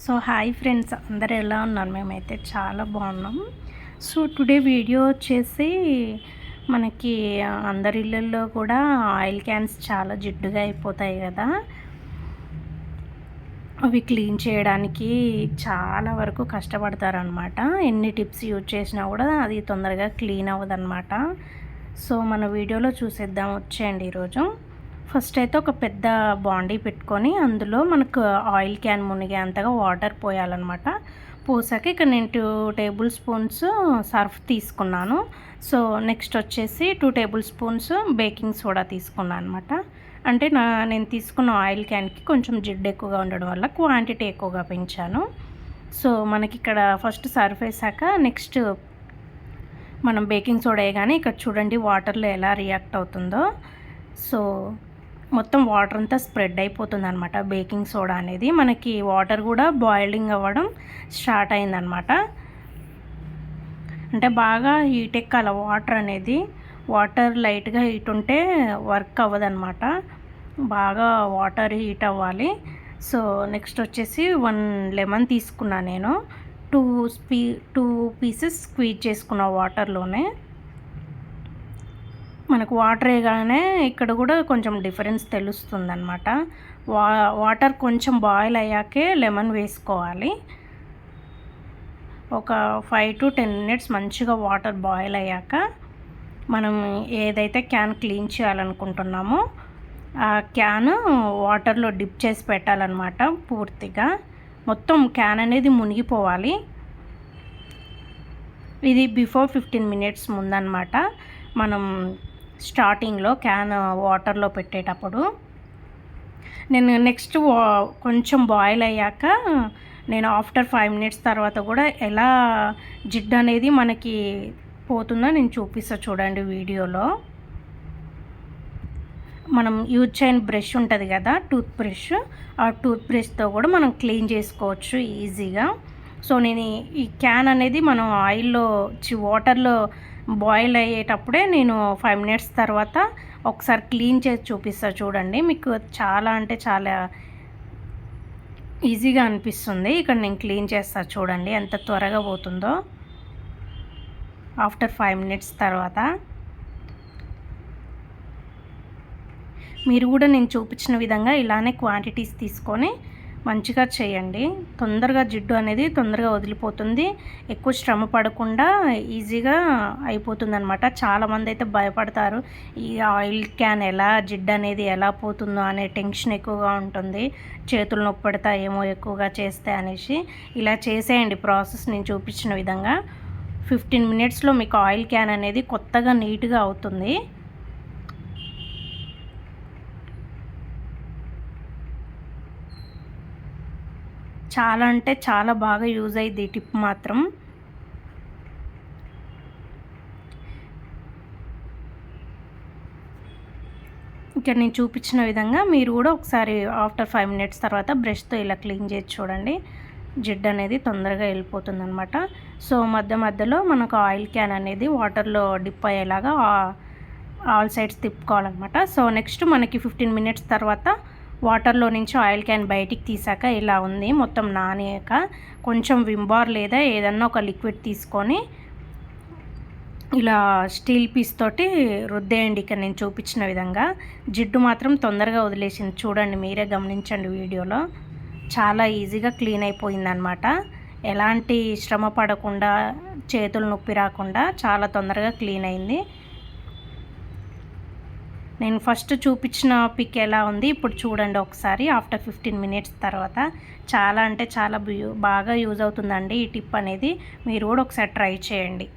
So hi friends, అందరు ఎలా ఉన్నారు? మేమైతే చాలా బాగున్నాం. సో టుడే వీడియో వచ్చేసి మనకి అందరి ఇళ్ళల్లో కూడా ఆయిల్ క్యాన్స్ చాలా జిడ్డుగా అయిపోతాయి కదా. అవి క్లీన్ చేయడానికి చాలా వరకు కష్టపడతారనమాట. ఎన్ని టిప్స్ యూజ్ చేసినా కూడా అది తొందరగా క్లీన్ అవ్వదన్నమాట. సో మన వీడియోలో చూసేద్దాం, వచ్చేయండి ఈరోజు. ఫస్ట్ అయితే ఒక పెద్ద బాండీ పెట్టుకొని అందులో మనకు ఆయిల్ క్యాన్ మునిగేంతగా వాటర్ పోయాలన్నమాట. పోసాక ఇక్కడ నేను 2 టేబుల్ స్పూన్స్ సర్ఫ్ తీసుకున్నాను. సో నెక్స్ట్ వచ్చేసి 2 టేబుల్ స్పూన్స్ బేకింగ్ సోడా తీసుకున్నాను అనమాట. అంటే నేను తీసుకున్న ఆయిల్ క్యాన్కి కొంచెం జిడ్డు ఎక్కువగా ఉండడం వల్ల క్వాంటిటీ ఎక్కువగా పెంచాను. సో మనకి ఇక్కడ ఫస్ట్ సర్ఫ్ వేసాక నెక్స్ట్ మనం బేకింగ్ సోడా వేయగానే ఇక్కడ చూడండి వాటర్లో ఎలా రియాక్ట్ అవుతుందో. సో మొత్తం వాటర్ అంతా స్ప్రెడ్ అయిపోతుంది అనమాట. బేకింగ్ సోడా అనేది మనకి వాటర్ కూడా బాయిలింగ్ అవ్వడం స్టార్ట్ అయిందనమాట. అంటే బాగా హీట్ ఎక్కాలి వాటర్ అనేది. వాటర్ లైట్గా హీట్ ఉంటే వర్క్ అవ్వదన్నమాట. బాగా వాటర్ హీట్ అవ్వాలి. సో నెక్స్ట్ వచ్చేసి 1 లెమన్ తీసుకున్నా నేను. 2 పీసెస్ స్క్వీజ్ చేసుకున్న వాటర్లోనే. మనకు వాటర్ వేయగానే ఇక్కడ కూడా కొంచెం డిఫరెన్స్ తెలుస్తుంది అనమాట. వాటర్ కొంచెం బాయిల్ అయ్యాకే లెమన్ వేసుకోవాలి. ఒక 5 to 10 మినిట్స్ మంచిగా వాటర్ బాయిల్ అయ్యాక మనం ఏదైతే క్యాన్ క్లీన్ చేయాలనుకుంటున్నామో ఆ క్యాన్ వాటర్లో డిప్ చేసి పెట్టాలన్నమాట. పూర్తిగా మొత్తం క్యాన్ అనేది మునిగిపోవాలి. ఇది బిఫోర్ 15 మినిట్స్ ముందన్నమాట. మనం స్టార్టింగ్లో క్యాన్ వాటర్లో పెట్టేటప్పుడు నేను నెక్స్ట్ కొంచెం బాయిల్ అయ్యాక నేను ఆఫ్టర్ 5 మినిట్స్ తర్వాత కూడా ఎలా జిడ్డు అనేది మనకి పోతుందో నేను చూపిస్తా చూడండి వీడియోలో. మనం యూజ్ చేయని బ్రష్ ఉంటుంది కదా, టూత్ బ్రష్, ఆ టూత్ బ్రష్తో కూడా మనం క్లీన్ చేసుకోవచ్చు ఈజీగా. సో నేను ఈ క్యాన్ అనేది మనం ఆయిల్లో వాటర్లో బాయిల్ అయ్యేటప్పుడే నేను 5 మినిట్స్ తర్వాత ఒకసారి క్లీన్ చేసి చూపిస్తా చూడండి. మీకు చాలా అంటే చాలా ఈజీగా అనిపిస్తుంది. ఇక్కడ నేను క్లీన్ చేస్తా చూడండి ఎంత త్వరగా పోతుందో ఆఫ్టర్ 5 మినిట్స్ తర్వాత. మీరు కూడా నేను చూపించిన విధంగా ఇలానే క్వాంటిటీస్ తీసుకొని మంచిగా చేయండి. తొందరగా జిడ్డు అనేది తొందరగా వదిలిపోతుంది. ఎక్కువ శ్రమ పడకుండా ఈజీగా అయిపోతుంది అనమాట. చాలామంది అయితే భయపడతారు, ఈ ఆయిల్ క్యాన్ ఎలా జిడ్డు అనేది ఎలా పోతుందో అనే టెన్షన్ ఎక్కువగా ఉంటుంది. చేతులు నొప్పి పడతాయేమో ఎక్కువగా చేస్తే అనేసి. ఇలా చేసేయండి ప్రాసెస్ నేను చూపించిన విధంగా. 15 మినిట్స్లో మీకు ఆయిల్ క్యాన్ అనేది కొత్తగా నీట్గా అవుతుంది. చాలా అంటే చాలా బాగా యూజ్ అయ్యింది ఈ టిప్ మాత్రం. ఇక్కడ నేను చూపించిన విధంగా మీరు కూడా ఒకసారి ఆఫ్టర్ 5 మినిట్స్ తర్వాత బ్రష్తో ఇలా క్లీన్ చేసి చూడండి. జిడ్డు అనేది తొందరగా వెళ్ళిపోతుంది అనమాట. సో మధ్యలో మనకు ఆయిల్ క్యాన్ అనేది వాటర్లో డిప్ అయ్యేలాగా ఆల్ సైడ్స్ తిప్పుకోవాలన్నమాట. సో నెక్స్ట్ మనకి 15 మినిట్స్ తర్వాత వాటర్లో నుంచి ఆయిల్ క్యాన్ బయటికి తీసాక ఇలా ఉంది. మొత్తం నానాక కొంచెం విమ్ బార్ లేదా ఏదన్నా ఒక లిక్విడ్ తీసుకొని ఇలా స్టీల్ పీస్ తోటి రుద్దేయండి. ఇక్కడ నేను చూపించిన విధంగా. జిడ్డు మాత్రం తొందరగా వదిలేసింది చూడండి, మీరే గమనించండి వీడియోలో. చాలా ఈజీగా క్లీన్ అయిపోయిందనమాట. ఎలాంటి శ్రమ పడకుండా, చేతులు నొప్పి రాకుండా చాలా తొందరగా క్లీన్ అయింది. నేను ఫస్ట్ చూపించిన పిక్ ఎలా ఉంది ఇప్పుడు చూడండి ఒకసారి ఆఫ్టర్ 15 మినిట్స్ తర్వాత. చాలా అంటే చాలా బాగా యూజ్ అవుతుందండి ఈ టిప్ అనేది. మీరు కూడా ఒకసారి ట్రై చేయండి.